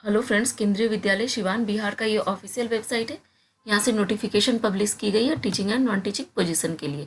Hello friends, केंद्रीय विद्यालय सिवान बिहार का ये ऑफिशियल वेबसाइट है। यहाँ से नोटिफिकेशन पब्लिश की गई है teaching and non teaching position के लिए।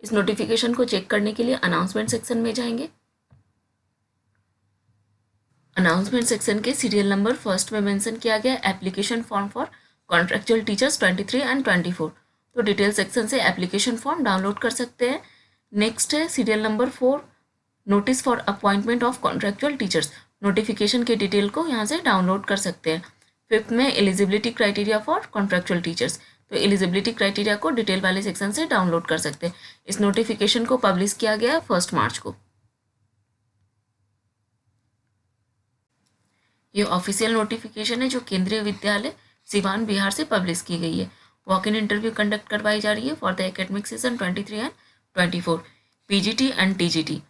इस नोटिफिकेशन को चेक करने के लिए अनाउंसमेंट सेक्शन में जाएंगे। अनाउंसमेंट सेक्शन के सीरियल नंबर फर्स्ट में मेंशन किया गया application form for contractual teachers 23 and 24। तो डिटेल सेक्शन से एप्लीकेशन फॉर्म डाउनलोड कर सकते हैं। नेक्स्ट है serial number 4, notice for appointment of contractual teachers. Notification के डिटेल को यहाँ से डाउनलोड कर सकते हैं। फिफ्थ में eligibility criteria for contractual teachers. तो एलिजिबिलिटी क्राइटेरिया को डिटेल वाले सेक्शन से डाउनलोड कर सकते हैं। इस नोटिफिकेशन को पब्लिश किया गया 1 मार्च को। ये ऑफिशियल नोटिफिकेशन है जो केंद्रीय विद्यालय सिवान बिहार से पब्लिश की गई है। वॉक इन इंटरव्यू कंडक्ट करवाई जा रही है for the academic season 23 and 24। PGT and TGT.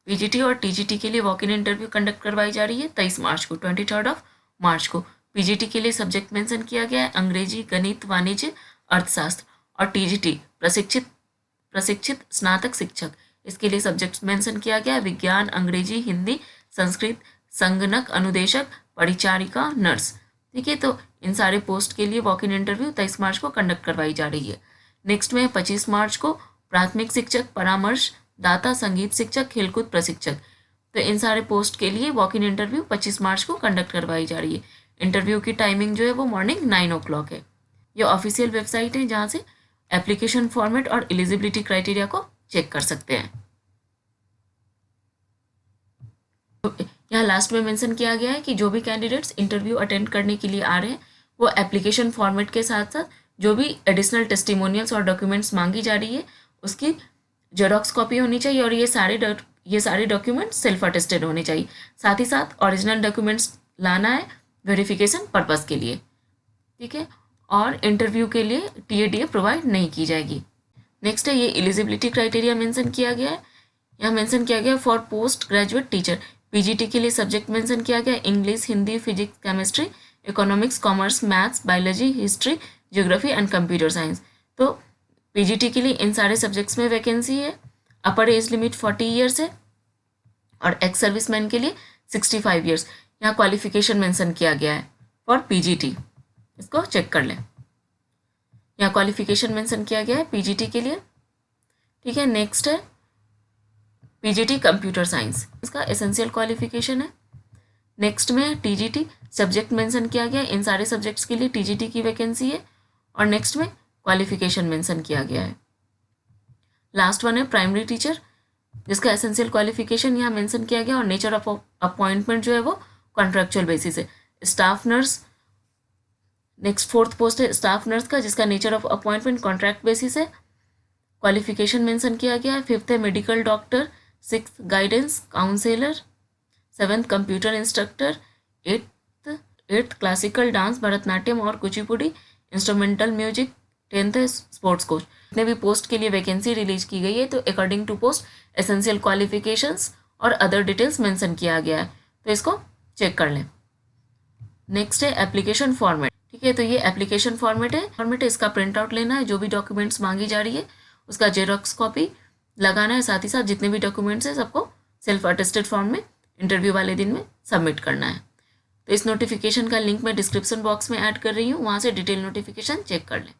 PGT और टीजीटी के लिए वॉक इन इंटरव्यू कंडक्ट करवाई जा रही है 23 मार्च को, 23 मार्च को। पीजीटी के लिए सब्जेक्ट मेंशन किया गया है अंग्रेजी, गणित, वाणिज्य, अर्थशास्त्र। और टीजीटी प्रशिक्षित स्नातक शिक्षक, इसके लिए सब्जेक्ट मेंशन किया गया है विज्ञान, अंग्रेजी, हिंदी, संस्कृत, संगणक अनुदेशक, परिचारिका, नर्स। ठीक है, तो इन सारे पोस्ट के लिए वॉक इन इंटरव्यू 23 मार्च को कंडक्ट करवाई जा रही है। नेक्स्ट में 25 मार्च को प्राथमिक शिक्षक, परामर्श दाता, संगीत शिक्षक, खेलकूद प्रशिक्षक। तो इन सारे पोस्ट के लिए वॉक इन इंटरव्यू 25 मार्च को कंडक्ट करवाई जा रही है। इंटरव्यू की टाइमिंग जो है वो मॉर्निंग 9 o'clock है। ये ऑफिशियल वेबसाइट है जहाँ से एप्लीकेशन फॉर्मेट और एलिजिबिलिटी क्राइटेरिया को चेक कर सकते हैं। यहाँ लास्ट में मेंशन किया गया है कि जो भी कैंडिडेट्स इंटरव्यू अटेंड करने के लिए आ रहे हैं वो एप्लीकेशन फॉर्मेट के साथ साथ जो भी एडिशनल टेस्टिमोनियल्स और डॉक्यूमेंट्स मांगी जा रही है उसकी जेरोक्स कॉपी होनी चाहिए और ये सारे डॉक्यूमेंट्स सेल्फ अटेस्टेड होने चाहिए। साथ ही साथ ओरिजिनल डॉक्यूमेंट्स लाना है वेरिफिकेशन पर्पस के लिए। ठीक है, और इंटरव्यू के लिए टीएडीए प्रोवाइड नहीं की जाएगी। नेक्स्ट है ये एलिजिबिलिटी क्राइटेरिया मेंशन किया गया है। यहाँ मेंशन किया गया for post graduate teacher. PGT के लिए सब्जेक्ट मेंशन किया गया English, Hindi, physics, chemistry, economics, commerce, maths, biology, history, geography and computer science. तो पीजीटी के लिए इन सारे सब्जेक्ट्स में वैकेंसी है। अपर एज लिमिट 40 ईयर्स है और एक्स सर्विसमैन के लिए 65 ईयर्स। यहाँ क्वालिफिकेशन मेंशन किया गया है फॉर पीजीटी, इसको चेक कर लें। यहाँ क्वालिफिकेशन मेंशन किया गया है पीजीटी के लिए। ठीक है, नेक्स्ट है पीजीटी कंप्यूटर साइंस, इसका एसेंशियल क्वालिफिकेशन है। नेक्स्ट में टीजीटी सब्जेक्ट मेंशन किया गया, इन सारे सब्जेक्ट्स के लिए टीजीटी की वैकेंसी है और नेक्स्ट में क्वालिफिकेशन मेंशन किया गया है। लास्ट वन है प्राइमरी टीचर, जिसका एसेंशियल क्वालिफिकेशन यहाँ मेंशन किया गया और नेचर ऑफ अपॉइंटमेंट जो है वो कॉन्ट्रेक्चुअल बेसिस है। Staff nurse, next fourth post है स्टाफ नर्स का, जिसका nature of appointment contract basis है। क्वालिफिकेशन मेंशन किया गया है। फिफ्थ है medical doctor, six guidance counsellor, seventh computer instructor, eighth classical dance, Bharatanatyam और कुचिपुड़ी, इंस्ट्रूमेंटल म्यूजिक, 10th है स्पोर्ट्स कोच। जितने भी पोस्ट के लिए वैकेंसी रिलीज की गई है तो according to post essential qualifications और अदर डिटेल्स मेंशन किया गया है, तो इसको चेक कर लें। नेक्स्ट है एप्लीकेशन फॉर्मेट। ठीक है, तो ये एप्लीकेशन फॉर्मेट है, इसका प्रिंट आउट लेना है। जो भी डॉक्यूमेंट्स मांगी जा रही है उसका जेरोक्स कॉपी लगाना है। साथ ही साथ जितने भी डॉक्यूमेंट्स हैं सबको सेल्फ अटेस्टेड फॉर्म में इंटरव्यू वाले दिन में सबमिट करना है। तो इस नोटिफिकेशन का लिंक मैं डिस्क्रिप्शन बॉक्स में ऐड कर रही हूँ, वहाँ से डिटेल नोटिफिकेशन चेक कर लें।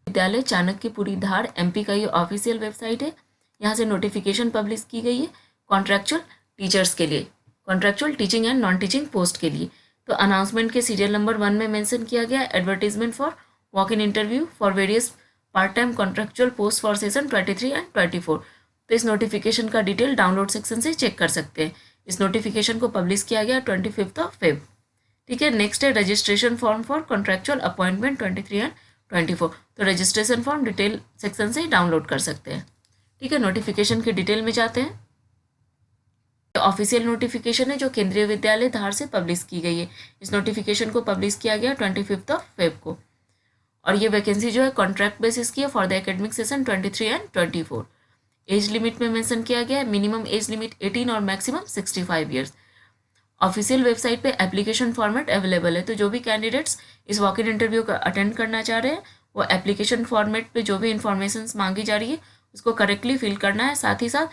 विद्यालय चाणक्यपुरी धार एमपी का ये ऑफिशियल वेबसाइट है। यहाँ से नोटिफिकेशन पब्लिश की गई है कॉन्ट्रेक्चुअल टीचर्स के लिए, contractual teaching and non teaching post के लिए। तो अनाउंसमेंट के सीरियल नंबर 1 में मेंशन किया गया advertisement for walk in interview for various part time contractual post for session 23 and 24। तो इस नोटिफिकेशन का डिटेल डाउनलोड सेक्शन से चेक कर सकते हैं। इस नोटिफिकेशन को पब्लिश किया गया 25 Feb। ठीक है, नेक्स्ट है registration form for contractual appointment 23 and 24। तो रजिस्ट्रेशन फॉर्म डिटेल सेक्शन से डाउनलोड कर सकते हैं। ठीक है, नोटिफिकेशन की डिटेल में जाते हैं। ऑफिशियल नोटिफिकेशन है जो केंद्रीय विद्यालय धार से पब्लिश की गई है। इस नोटिफिकेशन को पब्लिश किया गया 25 Feb को और ये वैकेंसी जो है कॉन्ट्रैक्ट बेसिस की है for the academic session 23 and 24। Age limit में मेंशन किया गया है मिनिमम एज लिमिट 18 और मैक्सिमम 65 ईयर्स। ऑफिशियल वेबसाइट पे एप्लीकेशन फॉर्मेट अवेलेबल है, तो जो भी कैंडिडेट्स इस वॉक इन इंटरव्यू का अटेंड करना चाह रहे हैं वो एप्लीकेशन फॉर्मेट पे जो भी इंफॉर्मेशन मांगी जा रही है उसको करेक्टली फिल करना है। साथ ही साथ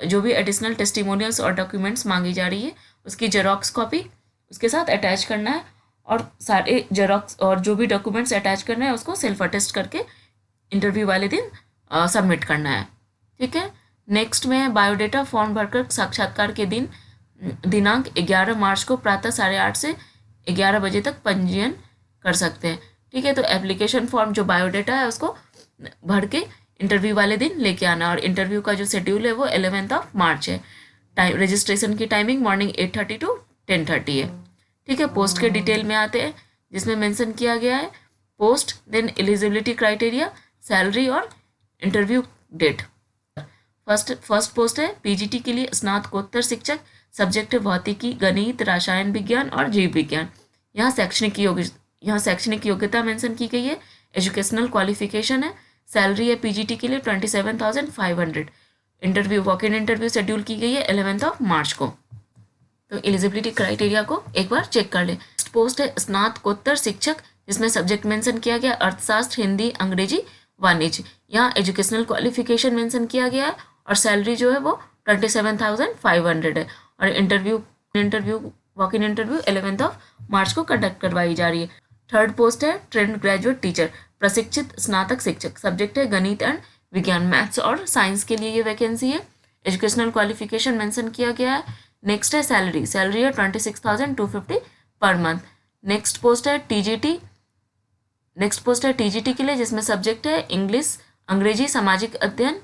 जो भी एडिशनल टेस्टिमोनियल्स और डॉक्यूमेंट्स मांगी जा रही है उसकी जेरोक्स कॉपी उसके साथ अटैच करना है और सारे जेरोक्स और जो भी डॉक्यूमेंट्स अटैच करना है उसको सेल्फ अटेस्ट करके इंटरव्यू वाले दिन सबमिट करना है। ठीक है। नेक्स्ट में बायोडेटा फॉर्म भरकर साक्षात्कार के दिन दिनांक 11 मार्च को प्रातः 8:30 से 11 बजे तक पंजीयन कर सकते हैं। ठीक है। तो एप्लीकेशन फॉर्म जो बायोडेटा है उसको भर के इंटरव्यू वाले दिन लेके आना, और इंटरव्यू का जो शेड्यूल है वो 11 मार्च है। टाइम रजिस्ट्रेशन की टाइमिंग मॉर्निंग 8:30 to 10:30 है। ठीक है। पोस्ट के डिटेल में आते हैं, जिसमें मेंशन किया गया है post, then eligibility criteria, salary और इंटरव्यू डेट। फर्स्ट पोस्ट है पीजीटी के लिए स्नातकोत्तर शिक्षक, सब्जेक्ट है भौतिकी, गणित, रसायन विज्ञान और जीव विज्ञान। यहाँ शैक्षणिक योग्यता मेंशन की गई है, एजुकेशनल क्वालिफिकेशन है, सैलरी है पीजीटी के लिए 27,500। Interview walk in interview schedule की गई है 11 मार्च को। तो एलिजिबिलिटी क्राइटेरिया को एक बार चेक कर ले। पोस्ट है स्नातकोत्तर शिक्षक, जिसमें सब्जेक्ट मेंशन किया गया अर्थशास्त्र, हिंदी, अंग्रेजी, वाणिज्य। यहाँ एजुकेशनल क्वालिफिकेशन मेंशन किया गया है और सैलरी जो है वो 27,500 है। और इंटरव्यू वॉक इन इंटरव्यू 11 मार्च को कंडक्ट करवाई जा रही है। थर्ड पोस्ट है ट्रेंड ग्रेजुएट टीचर, प्रशिक्षित स्नातक शिक्षक, सब्जेक्ट है गणित एंड विज्ञान, मैथ्स और साइंस के लिए ये वैकेंसी है। एजुकेशनल क्वालिफिकेशन मेंशन किया गया है। नेक्स्ट है सैलरी है 26,250 पर मंथ। नेक्स्ट पोस्ट है टीजीटी के लिए, जिसमें सब्जेक्ट है इंग्लिश, अंग्रेजी, सामाजिक अध्ययन,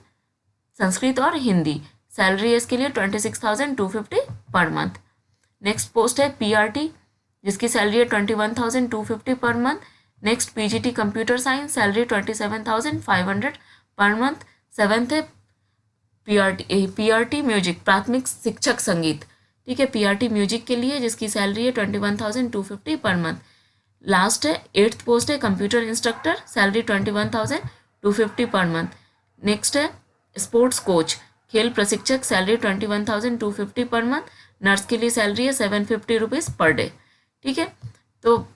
संस्कृत और हिंदी। सैलरी है इसके लिए 26,250 पर मंथ। नेक्स्ट पोस्ट है पीआरटी, जिसकी सैलरी है 21,250 पर month. Next PGT computer science, salary 27,500 per month. Seventh है पीआरटी म्यूजिक, प्राथमिक शिक्षक संगीत। ठीक है। पीआरटी म्यूजिक के लिए, जिसकी सैलरी है 21,250 पर मंथ। लास्ट है एट्थ पोस्ट है कंप्यूटर इंस्ट्रक्टर, सैलरी 21,250 पर मंथ। नेक्स्ट है स्पोर्ट्स कोच, खेल प्रशिक्षक, सैलरी 21,250 पर मंथ। नर्स के लिए सैलरी है 750 रुपीज़ पर डे। ठीक है। तो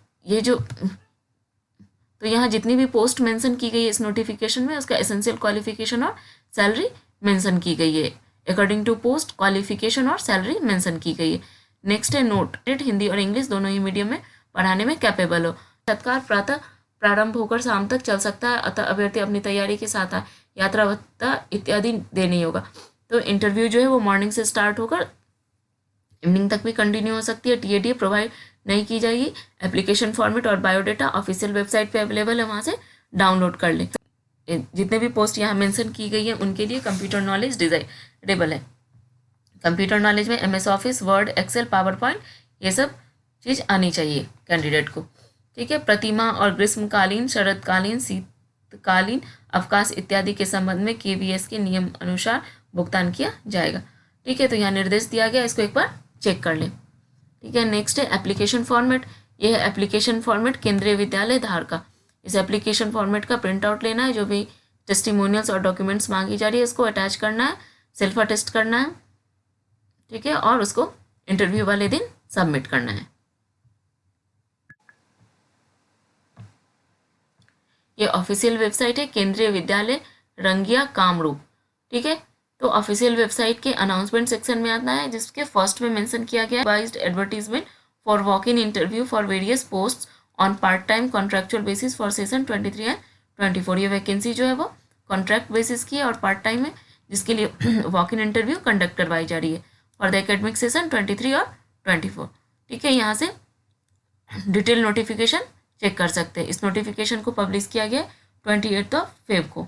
यहाँ जितनी भी पोस्ट मेंशन की गई है इस नोटिफिकेशन में, उसका एसेंशियल क्वालिफिकेशन और सैलरी मेंशन की गई है। अकॉर्डिंग टू पोस्ट क्वालिफिकेशन और सैलरी मेंशन की गई है। नेक्स्ट है नोट, हिंदी और इंग्लिश दोनों ही मीडियम में पढ़ाने में कैपेबल हो। तत्काल प्रातः प्रारंभ होकर शाम तक चल सकता है, अतः अभ्यर्थी अपनी तैयारी के साथ यात्रा भत्ता इत्यादि देनी होगा। तो इंटरव्यू जो है वो मॉर्निंग से स्टार्ट होकर इवनिंग तक भी कंटिन्यू हो सकती है। टीएडी प्रोवाइड नहीं की जाएगी। एप्लीकेशन फॉर्मेट और बायोडेटा ऑफिशियल वेबसाइट पे अवेलेबल है, वहाँ से डाउनलोड कर लें। जितने भी पोस्ट यहाँ मेंशन की गई है उनके लिए कंप्यूटर नॉलेज डिजायरेबल है। कंप्यूटर नॉलेज में MS Office, Word, Excel, PowerPoint, ये सब चीज़ आनी चाहिए कैंडिडेट को। ठीक है। प्रतिमा और ग्रीष्मकालीन, शरदकालीन, शीतकालीन अवकाश इत्यादि के संबंध में केवीएस के नियम अनुसार भुगतान किया जाएगा। ठीक है। तो यहाँ निर्देश दिया गया, इसको एक बार चेक कर लें। ठीक है। नेक्स्ट है एप्लीकेशन फॉर्मेट। यह है एप्लीकेशन फॉर्मेट केंद्रीय विद्यालय धार का। इस एप्लीकेशन फॉर्मेट का प्रिंट आउट लेना है। जो भी टेस्टिमोनियल्स और डॉक्यूमेंट्स मांगी जा रही है उसको अटैच करना है, सेल्फ अटेस्ट करना है। ठीक है। और उसको इंटरव्यू वाले दिन सबमिट करना है। ये ऑफिशियल वेबसाइट है केंद्रीय विद्यालय रंगिया कामरूप। ठीक है। तो ऑफिशियल वेबसाइट के अनाउंसमेंट सेक्शन में आता है, जिसके फर्स्ट में मेंशन किया गया है वाइज्ड advertisement for walk in interview for various post on part time contractual basis for session 23 and 24। ये वैकेंसी जो है वो कॉन्ट्रैक्ट बेसिस की है और पार्ट टाइम है, जिसके लिए वॉक इन इंटरव्यू कंडक्ट करवाई जा रही है फॉर द एकेडमिक सेशन 23 और 24। ठीक है। यहाँ से डिटेल नोटिफिकेशन चेक कर सकते हैं। इस नोटिफिकेशन को पब्लिश किया गया 28 फेब को।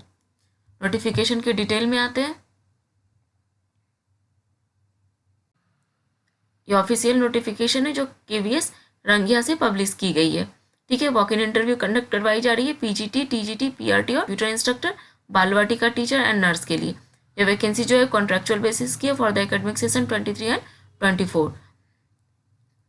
नोटिफिकेशन के डिटेल में आते हैं। ये ऑफिशियल नोटिफिकेशन है जो केवीएस रंगिया से पब्लिश की गई है। ठीक है। वॉक इन इंटरव्यू कंडक्ट करवाई जा रही है पीजीटी, टीजीटी, पीआरटी और computer instructor, Balvatika teacher and nurse के लिए। ये वैकेंसी जो है कॉन्ट्रैक्चुअल बेसिस की है for the academic session 23 and 24।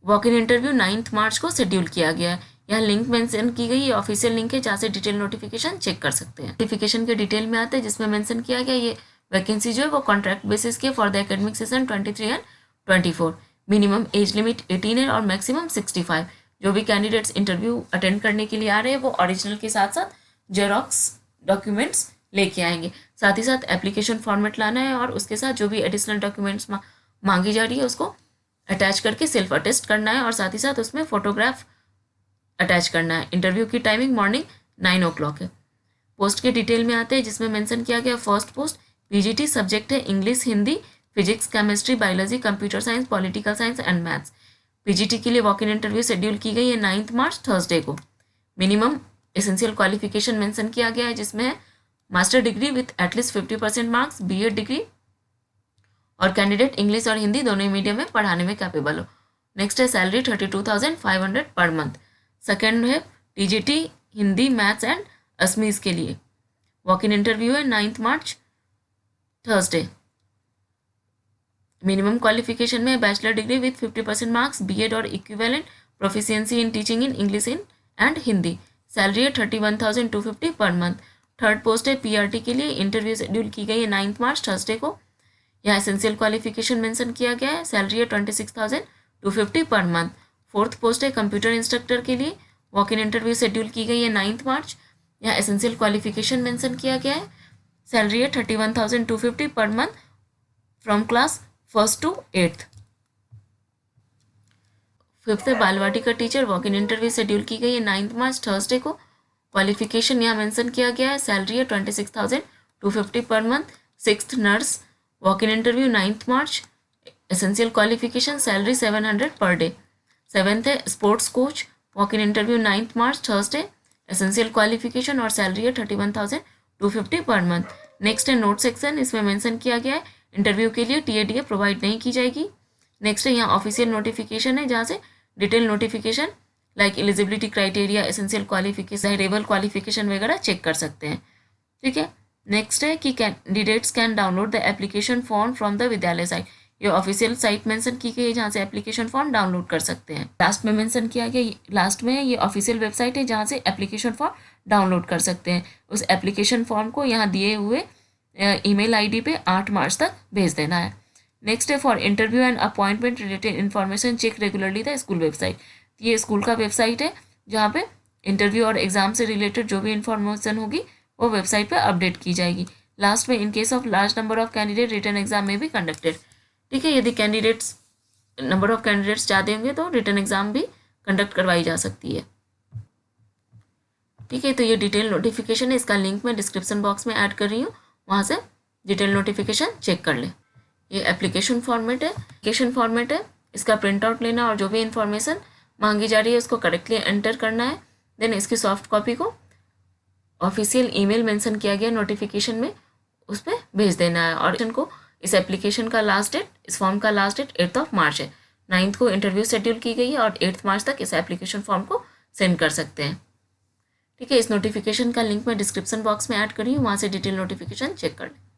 Walk in interview 9 मार्च को शेड्यूल किया गया है। यहाँ लिंक मेंशन की गई है, ऑफिशियल लिंक है, जहाँ से डिटेल नोटिफिकेशन चेक कर सकते हैं। नोटिफिकेशन के डिटेल में आते हैं, जिसमें मेंशन किया गया ये वैकेंसी जो है वो कॉन्ट्रैक्ट बेसिस की for the academic session 23 and 24। Minimum age limit 18 है और मैक्सिमम 65। जो भी कैंडिडेट्स इंटरव्यू अटेंड करने के लिए आ रहे हैं वो ओरिजिनल के साथ साथ जेरोक्स डॉक्यूमेंट्स लेके आएंगे। साथ ही साथ एप्लीकेशन फॉर्मेट लाना है और उसके साथ जो भी एडिशनल डॉक्यूमेंट्स मांगी जा रही है उसको अटैच करके सेल्फ अटेस्ट करना है और साथ ही साथ उसमें फोटोग्राफ अटैच करना है। इंटरव्यू की टाइमिंग मॉर्निंग 9 o'clock है। पोस्ट के डिटेल में आते हैं, जिसमें मेंशन किया गया फर्स्ट पोस्ट पीजीटी, सब्जेक्ट है English, Hindi, physics, chemistry, biology, computer science, political science and maths. PGT के लिए वॉक इन इंटरव्यू शेड्यूल की गई है 9 मार्च थर्सडे को। मिनिमम एसेंशियल क्वालिफिकेशन मेंशन किया गया है, जिसमें है master degree with at least 50% marks, BEd degree, और कैंडिडेट इंग्लिश और हिंदी दोनों मीडियम में पढ़ाने में कैपेबल हो। नेक्स्ट है सैलरी 32,500 पर मंथ। सेकेंड है TGT Hindi, maths and Assamese के लिए वॉक इन इंटरव्यू है 9 मार्च थर्सडे। मिनिमम क्वालिफिकेशन में bachelor degree with 50% marks, BEd और equivalent, proficiency in teaching in English in and Hindi. Salary है 31,250 पर मंथ। थर्ड पोस्ट है PRT के लिए, इंटरव्यू शेड्यूल की गई है 9 मार्च थर्सडे को। यहाँ एसेंशियल क्वालिफिकेशन मेंशन किया गया है, सैलरी है 26,250 पर मंथ। फोर्थ पोस्ट है कंप्यूटर इंस्ट्रक्टर के लिए, वॉक इन इंटरव्यू शेड्यूल की गई है 9 मार्च। यहाँ एसेंशियल क्वालिफिकेशन मेंशन किया गया है, सैलरी है 31,250 per month from class 1st to 8th। Fifth है बालवाटी का teacher, walk in interview schedule की गई है 9 मार्च थर्सडे को। क्वालिफिकेशन यहाँ मेंशन किया गया है, सैलरी है 26,250 per month. Sixth nurse, walk in interview 9 March, essential qualification salary 700 per day. Seventh है sports coach, walk in interview 9 March Thursday, essential qualification और सैलरी है 31,250 पर मंथ। नेक्स्ट है नोट सेक्शन, इसमें mention किया गया है interview के लिए टीएडीए प्रोवाइड नहीं की जाएगी। नेक्स्ट है यहाँ ऑफिशियल नोटिफिकेशन है, जहाँ से detail notification like eligibility criteria, essential qualification, rebel qualification वगैरह चेक कर सकते हैं। ठीक है। नेक्स्ट है कि candidates can download the application form from the विद्यालय साइट। ये ऑफिशियल साइट मेंशन की गई है, जहाँ से एप्लीकेशन फॉर्म डाउनलोड कर सकते हैं। लास्ट में मेंशन किया गया, लास्ट में ये ऑफिशियल वेबसाइट है जहाँ से एप्लीकेशन फॉर्म डाउनलोड कर सकते हैं। उस एप्लीकेशन फॉर्म को यहाँ दिए हुए ईमेल आईडी पे 8 मार्च तक भेज देना है। नेक्स्ट है for interview and appointment related information check regularly the school website. ये स्कूल का वेबसाइट है, जहाँ पे इंटरव्यू और एग्जाम से रिलेटेड जो भी इन्फॉर्मेशन होगी वो वेबसाइट पे अपडेट की जाएगी। लास्ट में in case of large number of candidate return exam में भी कंडक्टेड। ठीक है, यदि कैंडिडेट्स नंबर ऑफ कैंडिडेट्स ज़्यादा होंगे तो रिटर्न एग्जाम भी कंडक्ट करवाई जा सकती है। ठीक है, तो ये डिटेल नोटिफिकेशन है, इसका लिंक मैं डिस्क्रिप्शन बॉक्स में ऐड कर रही हूँ, वहाँ से डिटेल नोटिफिकेशन चेक कर लें। ये एप्लीकेशन फॉर्मेट है, इसका प्रिंट आउट लेना और जो भी इंफॉर्मेशन मांगी जा रही है उसको करेक्टली एंटर करना है। देन इसकी सॉफ्ट कॉपी को ऑफिशियल ईमेल मेंशन किया गया नोटिफिकेशन में उस पर भेज देना है। और को इस एप्लीकेशन का लास्ट डेट, इस फॉर्म का लास्ट डेट 8 मार्च है। 9 को इंटरव्यू शेड्यूल की गई है और 8 मार्च तक इस एप्लीकेशन फॉर्म को सेंड कर सकते हैं। ठीक है, इस नोटिफिकेशन का लिंक मैं डिस्क्रिप्शन बॉक्स में ऐड करी हूँ, वहाँ से डिटेल नोटिफिकेशन चेक कर लें।